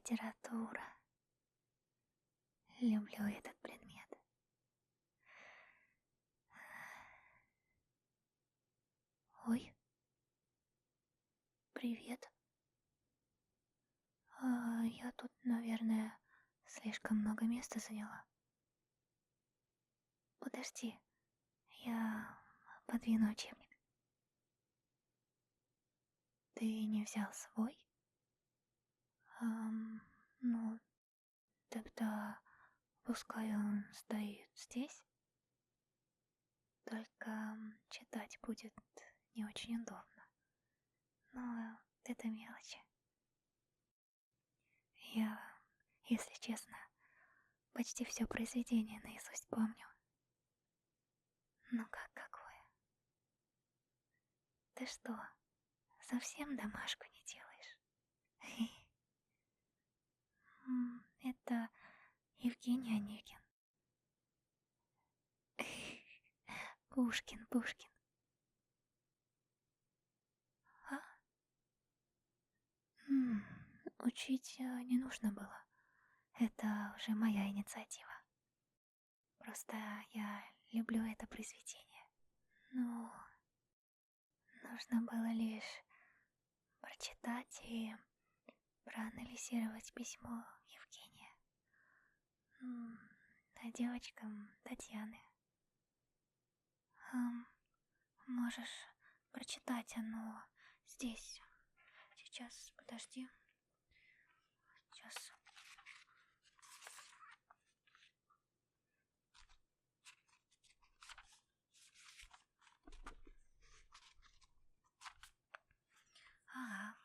Литература. Люблю этот предмет. Ой. Привет. Я тут, наверное, слишком много места заняла. Подожди, я подвину учебник. Ты не взял свой? Ну, тогда пускай он стоит здесь. Только читать будет не очень удобно. Но это мелочи. Я, если честно, почти все произведение наизусть помню. Ну какое? Ты что, совсем домашку не делаешь? Это Евгений Онегин. Пушкин. А? Учить не нужно было. Это уже моя инициатива. Просто я люблю это произведение. Ну, нужно было лишь прочитать и проанализировать письмо Евгения. Девочкам Татьяны. Можешь прочитать оно здесь. Сейчас, подожди. Сейчас.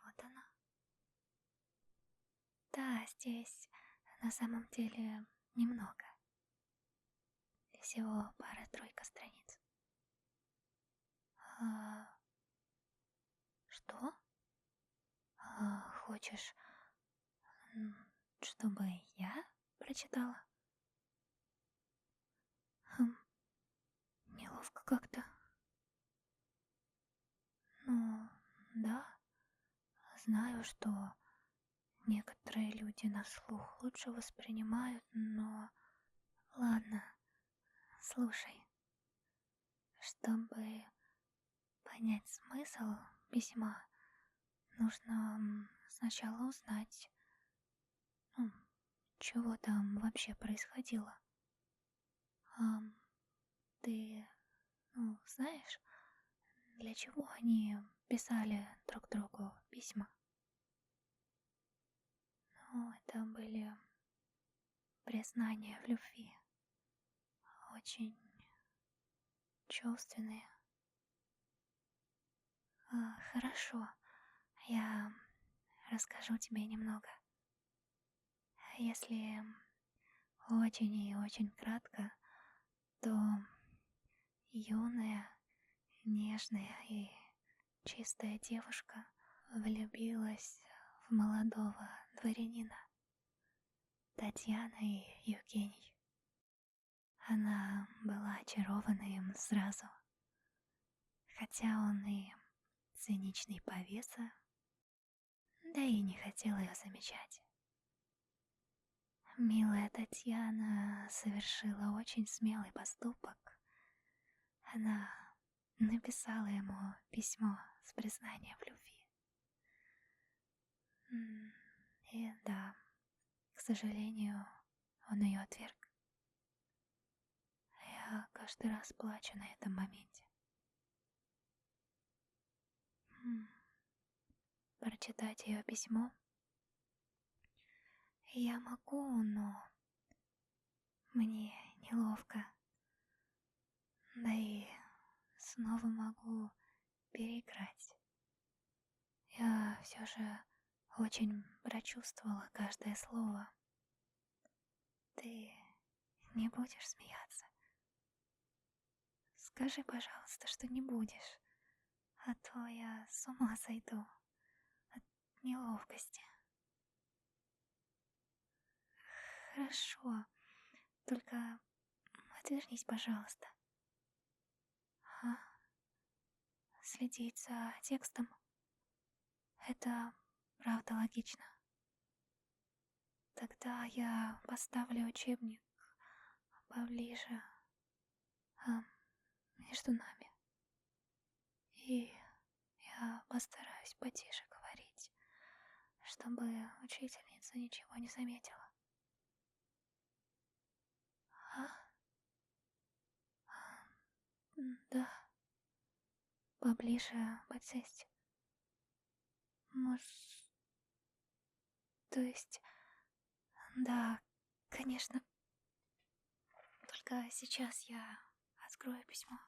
Вот оно. Да, здесь на самом деле немного. Всего пара-тройка страниц. Что? Хочешь, чтобы я прочитала? Неловко как-то. Ну, да. Знаю, что некоторые люди на слух лучше воспринимают, но... Ладно, слушай. Чтобы понять смысл письма, нужно сначала узнать, чего там вообще происходило. Ты, знаешь, для чего они писали друг другу письма? Это были признания в любви, очень чувственные. Хорошо, я расскажу тебе немного. Если очень и очень кратко, то юная, нежная и чистая девушка влюбилась в молодого дворянина, Татьяна и Евгений. Она была очарована им сразу, хотя он и циничный повеса, да и не хотел ее замечать. Милая Татьяна совершила очень смелый поступок. Она написала ему письмо с признанием в любви. И да, к сожалению, он ее отверг. Я каждый раз плачу на этом моменте. Прочитать ее письмо я могу, но мне неловко. Да и снова могу переиграть. Я все же очень прочувствовала каждое слово. Ты не будешь смеяться? Скажи, пожалуйста, что не будешь, а то я с ума сойду от неловкости. Хорошо, только отвернись, пожалуйста. Следить за текстом — это правда логично. Тогда я поставлю учебник поближе, между нами. И я постараюсь потише говорить, чтобы учительница ничего не заметила. А? Да. Поближе подсесть. Может... То есть... Да, конечно. Только сейчас я открою письмо.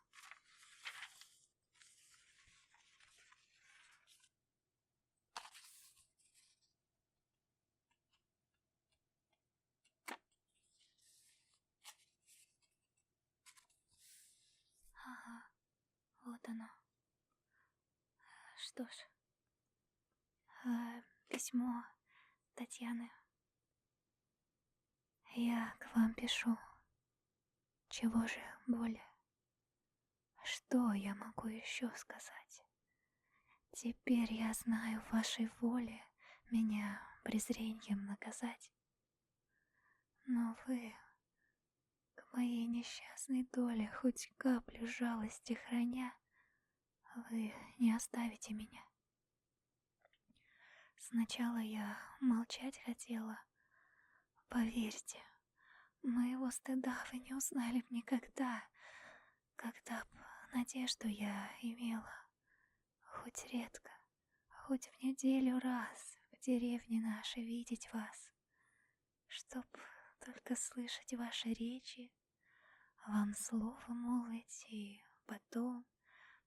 Ага, вот оно. Что ж, письмо Татьяны. Я к вам пишу. Чего же более? Что я могу еще сказать? Теперь я знаю в вашей воле меня презрением наказать. Но вы, к моей несчастной доле хоть каплю жалости храня, вы не оставите меня. Сначала я молчать хотела. Поверьте, моего стыда вы не узнали б никогда, когда б надежду я имела. Хоть редко, хоть в неделю раз в деревне нашей видеть вас, чтоб только слышать ваши речи, вам слово молвить и потом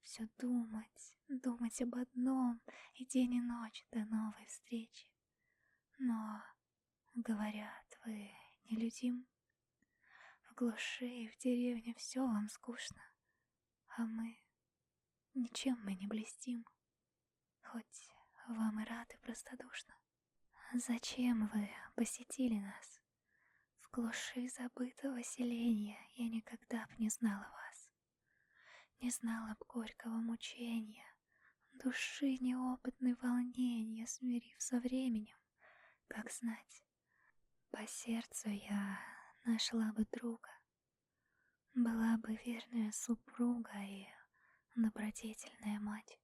все думать об одном и день и ночь до новой встречи. Но, говорят, вы нелюдим. В глуши и в деревне все вам скучно, а ничем мы не блестим, хоть вам и рады простодушно. Зачем вы посетили нас? В глуши забытого селения я никогда б не знала вас, не знала б горького мучения, души неопытной волнения, смирив со временем, как знать. По сердцу я нашла бы друга, была бы верная супруга и добродетельная мать.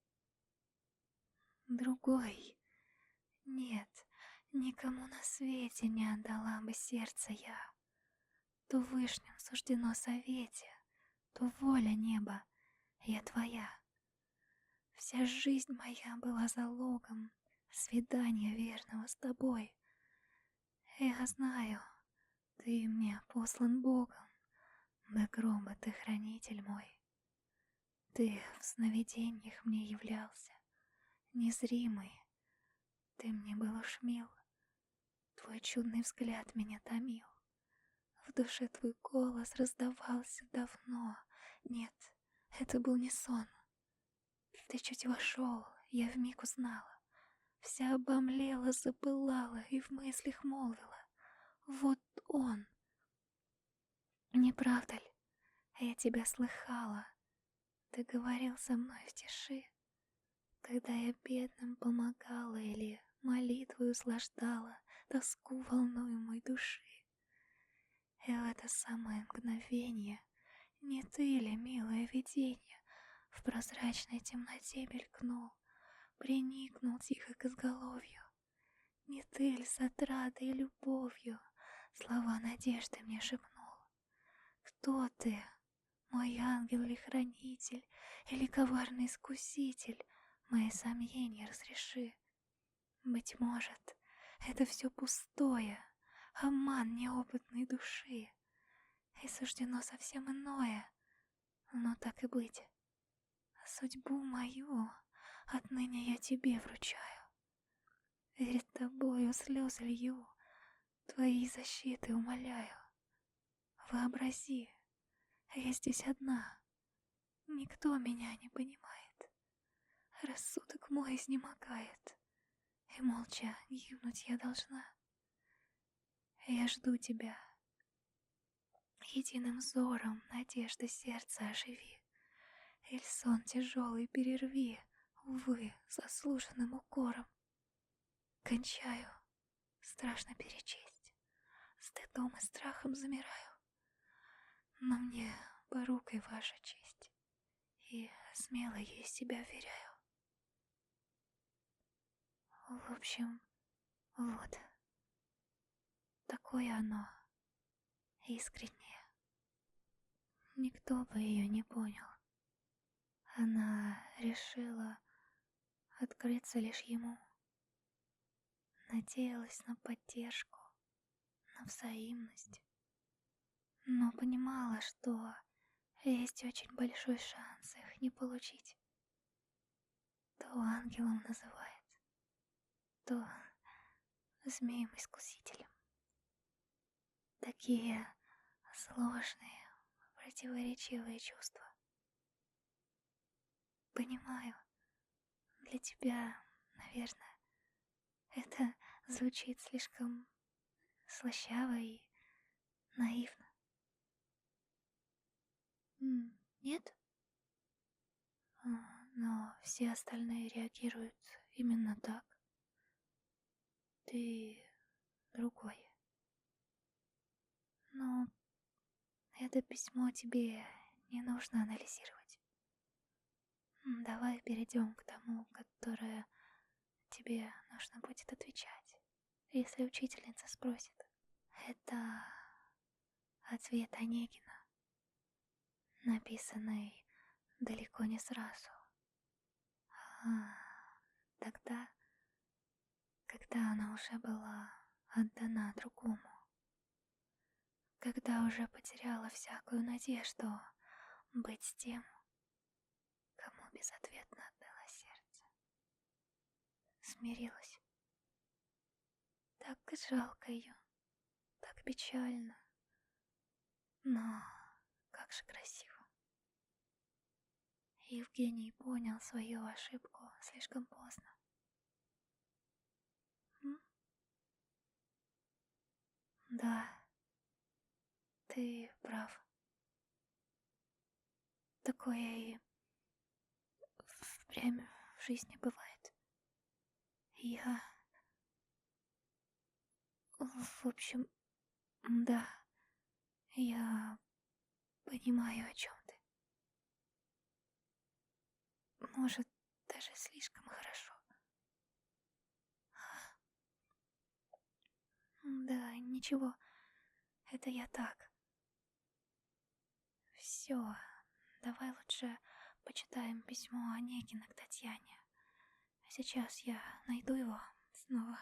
Другой? Нет, никому на свете не отдала бы сердце я. То вышнем суждено совете, то воля неба, я твоя. Вся жизнь моя была залогом свидания верного с тобой. Я знаю, ты мне послан Богом, до гроба ты хранитель мой. Ты в сновидениях мне являлся, незримый, ты мне был уж мил, твой чудный взгляд меня томил. В душе твой голос раздавался давно. Нет, это был не сон. Ты чуть вошел, я вмиг узнала. Вся обомлела, запылала и в мыслях молвила: вот он. Не правда ли? Я тебя слыхала. Ты говорил со мной в тиши, когда я бедным помогала или молитвой услаждала тоску волнуемой души. И в это самое мгновение не ты ли, милое видение, в прозрачной темноте мелькнул, приникнул тихо к изголовью? Не ты ли с отрадой и любовью слова надежды мне шепнул? Кто ты, мой ангел или хранитель, или коварный искуситель? Мои сомнения разреши. Быть может, это все пустое, обман неопытной души, и суждено совсем иное. Но так и быть, судьбу мою отныне я тебе вручаю. Перед тобою слезы лью, твоей защиты умоляю. Вообрази, я здесь одна, никто меня не понимает. Рассудок мой изнемогает, и молча гибнуть я должна. Я жду тебя. Единым взором надежды сердца оживи, иль сон тяжелый перерви, увы, заслуженным укором. Кончаю, страшно перечесть. стыдом и страхом замираю. Но мне порукой ваша честь, и смело ей себя веряю. В общем, вот, такое оно, искреннее. Никто бы ее не понял. Она решила открыться лишь ему. Надеялась на поддержку, на взаимность. Но понимала, что есть очень большой шанс их не получить. То ангелом называет, то змеем-искусителем. Такие сложные, противоречивые чувства. Понимаю, для тебя, наверное, это звучит слишком слащаво и наивно. Нет? Но все остальные реагируют именно так. Ты другой. Но это письмо тебе не нужно анализировать. Давай перейдем к тому, которое тебе нужно будет отвечать, если учительница спросит. Это ответ Онегина, написанный далеко не сразу. Тогда, когда она уже была отдана другому. Когда уже потеряла всякую надежду быть с тем, кому безответно отдала сердце. Смирилась. Так жалко ее, так печально. Но как же красиво. Евгений понял свою ошибку слишком поздно. Да, ты прав. Такое и впрямь в жизни бывает. В общем, да, я понимаю, о чем ты. Может, даже слишком хорошо. Да, ничего, это я так. Все, давай лучше почитаем письмо Онегина к Татьяне. Сейчас я найду его снова.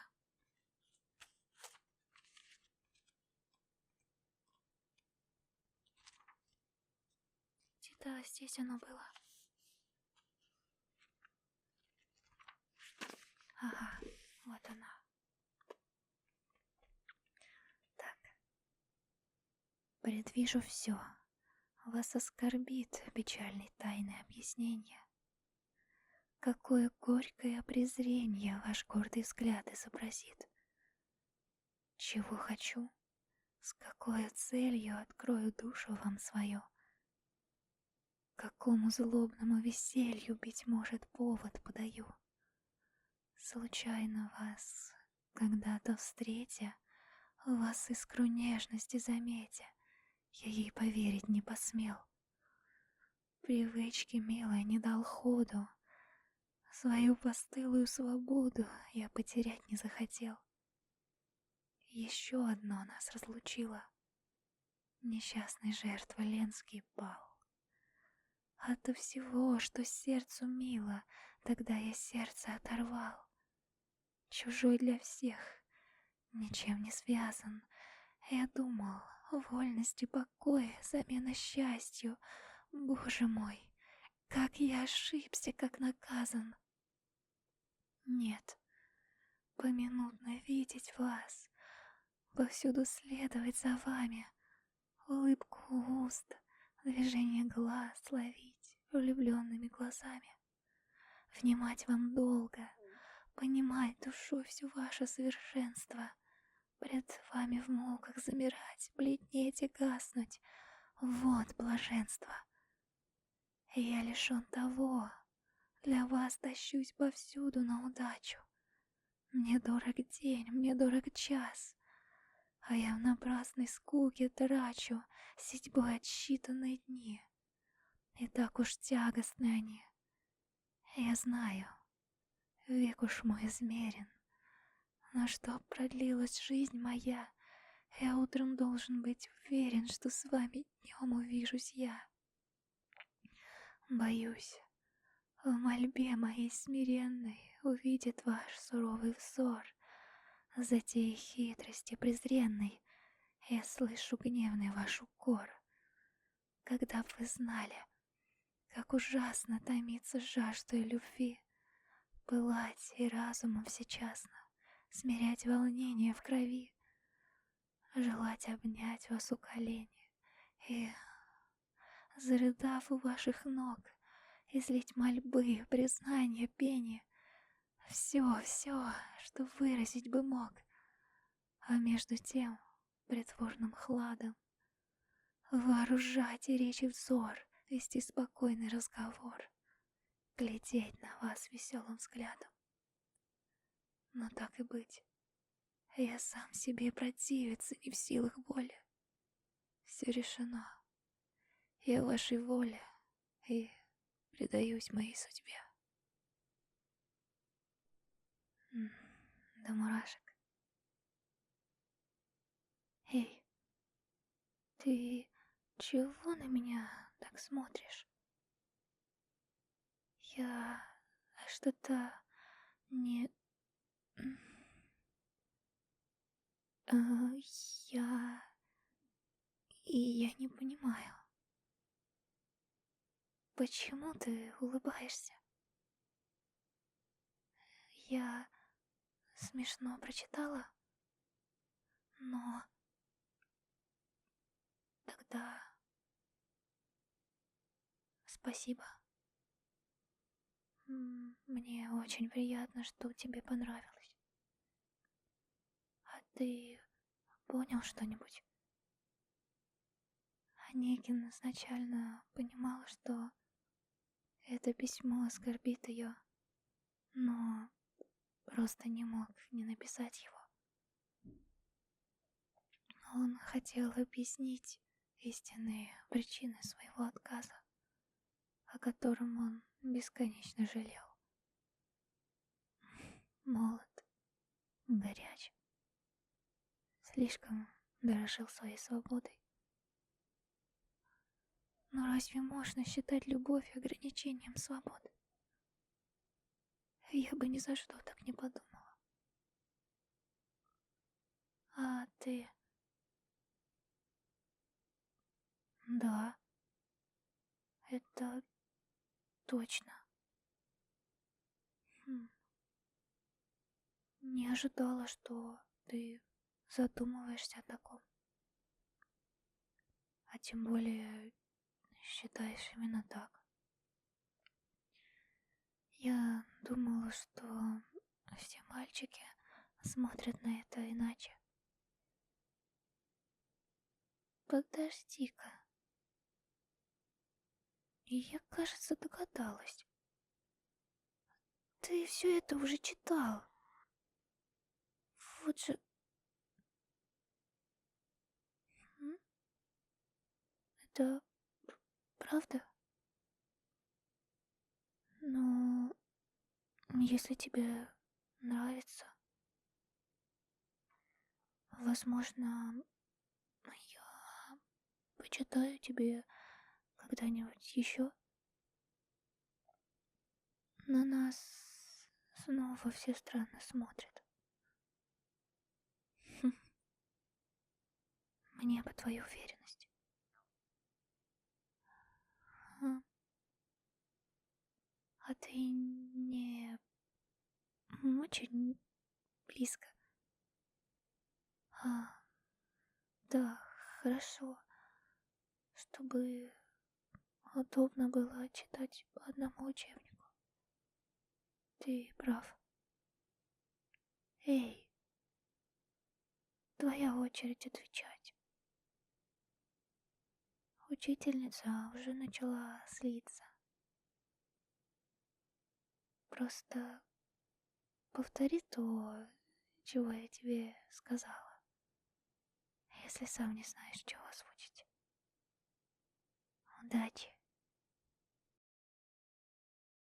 Где-то здесь оно было. Ага, вот она. Так. Предвижу все. Вас оскорбит печальной тайны объяснения. Какое горькое презрение ваш гордый взгляд изобразит. Чего хочу, с какой целью открою душу вам свою. Какому злобному веселью, быть может, повод подаю. Случайно вас, когда-то встретя, вас искру нежности заметя, я ей поверить не посмел. Привычке милой не дал ходу, свою постылую свободу я потерять не захотел. Еще одно нас разлучило. Несчастной жертвой Ленский пал. Ото всего, что сердцу мило, тогда я сердце оторвал. Чужой для всех, ничем не связан. Я думал, вольность и покой, замена счастью. Боже мой, как я ошибся, как наказан. Нет, поминутно видеть вас, повсюду следовать за вами, улыбку уст, движение глаз ловить влюбленными глазами, внимать вам долго, понимать душой все ваше совершенство, пред вами в муках замирать, бледнеть и гаснуть. Вот блаженство. И я лишён того, для вас тащусь повсюду на удачу. Мне дорог день, мне дорог час. а я в напрасной скуке трачу седьбой отсчитанные дни. И так уж тягостны они. Я знаю, век уж мой измерен, но чтоб продлилась жизнь моя, я утром должен быть уверен, что с вами днем увижусь я. Боюсь, в мольбе моей смиренной увидит ваш суровый взор. Затеи хитрости презренной я слышу гневный ваш укор. Когда б вы знали, как ужасно томиться жаждой любви, пылать и разумом всечасно, смирять волнение в крови, желать обнять вас у колени и, зарыдав у ваших ног, излить мольбы, признания, пение, все, что выразить бы мог, а между тем притворным хладом вооружать и речи взор, вести спокойный разговор, глядеть на вас веселым взглядом. Но так и быть, я сам себе противиться не в силах более. Все решено. Я вашей воле и предаюсь моей судьбе. До мурашек. Эй, ты чего на меня так смотришь? Я что-то не... А, я... я не понимаю. Почему ты улыбаешься? Я смешно прочитала, но тогда спасибо. Мне очень приятно, что тебе понравилось. А ты понял что-нибудь? Онегин изначально понимал, что это письмо оскорбит ее, но просто не мог не написать его. Он хотел объяснить истинные причины своего отказа, о котором он бесконечно жалел. Молод, горяч, слишком дорожил своей свободой. Но разве можно считать любовь ограничением свободы? Я бы ни за что так не подумала. А ты? Да, это точно. Не ожидала, что ты задумываешься о таком. А тем более считаешь именно так. Я думала, что все мальчики смотрят на это иначе. Подожди-ка. Я, кажется, догадалась. Ты все это уже читал. Вот же... М? Это правда? Ну, если тебе нравится, возможно, я почитаю тебе когда-нибудь еще. На нас снова все странно смотрят. Мне бы твою уверенность. А, а ты не очень близко. А, да, хорошо. Чтобы удобно было читать по одному учебнику. Ты прав. Эй, твоя очередь отвечать. Учительница уже начала злиться. Просто повтори то, чего я тебе сказала. если сам не знаешь, чего озвучить. Удачи!